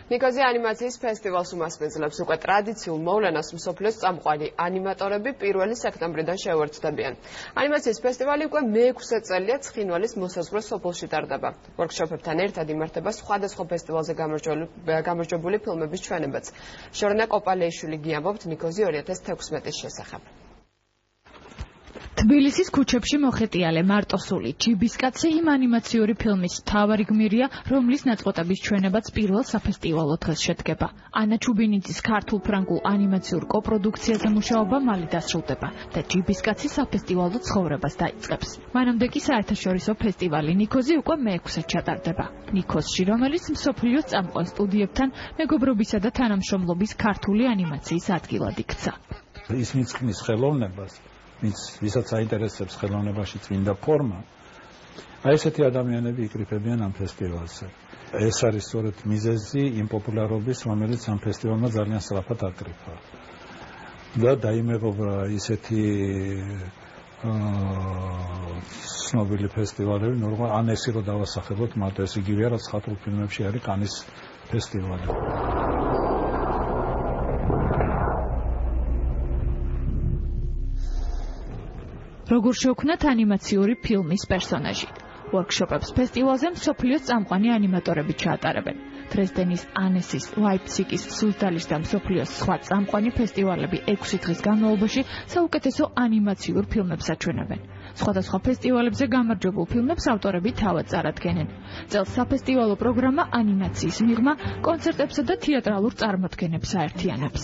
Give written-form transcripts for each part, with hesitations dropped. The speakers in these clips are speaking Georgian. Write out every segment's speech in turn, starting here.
ნიკოზი ანიმაციის ფესტივალს უმასპინძლებს უკვე ტრადიციულ მოვლენას მსოფლიოს წამყვანი ანიმატორები 1 სექტემბრიდან შეუერთდებიან. ანიმაციის ფესტივალი უკვე მე-6 წელია ცხინვალის მოსაზღვრე სოფელში ტარდება. ვორქშოპებთან ერთად იმართება სხვადასხვა ფესტივალზე გამარჯვებული ფილმების ჩვენებაც. შორნა კოპალეიშვილი გიამბობთ ნიკოზი 2016-ის შესახებ. თბილისის ქუჩებში მოხეტიალე მარტოსული ჯიბისკაცი იმ ანიმაციური ფილმის მთავარი გმირია, რომლის ნაწყვეტების ჩვენებაც პირველ საფესტივალო დღეს შედგება. ანა ჩუბინიძის ქართულ-ფრანგულ ანიმაციურ კოპროდუქციაზე მუშაობა მალე დასრულდება და ჯიბისკაცი საფესტივალო ცხოვრებას დაიწყებს. მანამდე კი საერთაშორისო ფესტივალი ნიკოზი უკვე მე-6-ად ჩატარდება. ნიკოზში, რომელიც მსოფლიოს წამყვან სტუდიებთან მეგობრობისა და თანამშრომლობის ქართული ანიმაციის ადგილად იქცა. ის მიწყნის ხელოვნებას, ვისაც აინტერესებს ხელოვნებაში წმინდა ფორმა, აი ესეთი ადამიანები იკრიფებიან ამ ფესტივალზე. ეს არის სწორედ მიზეზი იმ პოპულარობის, რომელიც ამ ფესტივალმა ძალიან სწრაფად აკრიფა. და დაიმეგობრა ისეთი ცნობილი ფესტივალები, ნორმალ ან ესე რომ დავასახელოთ, მათ ეს იგივეა, რაც ხატრულ ფილმებში არის კანის ფესტივალი. როგორ შეუქმნათ ანიმაციური ფილმის პერსონაჟი. ვორქშოპებს ფესტივალზე მსოფლიოს წამყვანი ანიმატორები ჩაატარებენ. დრეზდენის, ანესის, ლაიფციგის, სუზდალის და მსოფლიოს სხვა წამყვანი ფესტივალები 6 დღის განმავლობაში საუკეთესო ანიმაციურ ფილმებს აჩვენებენ. სხვადასხვა ფესტივალებზე გამარჯვებულ ფილმებს ავტორები თავად წარადგენენ. წელს საფესტივალო პროგრამა ანიმაციის მიღმა კონცერტებსა და თეატრალურ წარმოდგენებს აერთიანებს.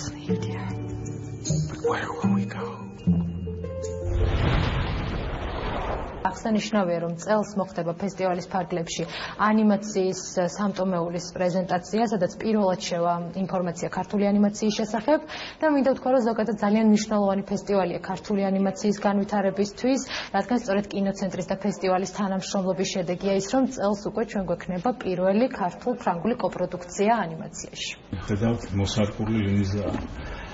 აღსანიშნავია, რომ წელს მოხდება ფესტივალის ფარგლებში ანიმაციის სამტომეულის პრეზენტაცია, სადაც პირველად შევა ინფორმაცია ქართული ანიმაციის შესახებ და მინდა ვთქვა, რომ ზოგადად ძალიან მნიშვნელოვანი ფესტივალია ქართული ანიმაციის განვითარებისთვის, რადგან სწორედ კინოცენტრის და ფესტივალის თანამშრომლობის შედეგია ის, რომ წელს უკვე ჩვენ გვექნება პირველი ქართულ-ფრანგული კოპროდუქცია ანიმაციაში. ხედავთ, მოსარკული ლინზაა.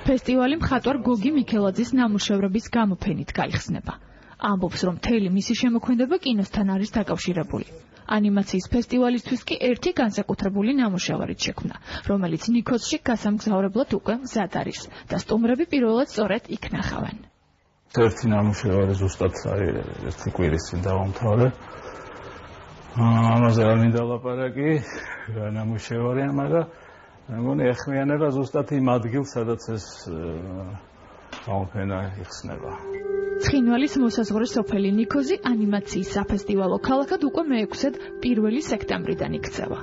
ფესტივალი მხატვარ გოგი მიქელაძის ნამუშევრების გამოფენით გაიხსნება. ამბობს, რომ მთელი მისი შემოქმედება კინოსთან არის დაკავშირებული. ანიმაციის ფესტივალისთვის კი ერთი განსაკუთრებული ნამუშევარით შექმნა, რომელიც ნიკოზში გასამგზავრებლად უკვე მზად არის და სტუმრები პირველად სწორედ იქ ნახავენ. ერთი ნამუშევარი ზუსტად ერთი კვირის წინ დავამთავრე. ამაზე არ მინდა ლაპარაკი, რა ნამუშევარია, მაგრამ მეგონი ეხმიანება ზუსტად იმ ადგილს, სადაც ეს გამოფენა იხსნება. ცხინვალის მოსაზღვრე სოფელი ნიკოზი ანიმაციის საფესტივალო ქალაქად უკვე მე-6-ად 1 სექტემბრიდან იქცევა.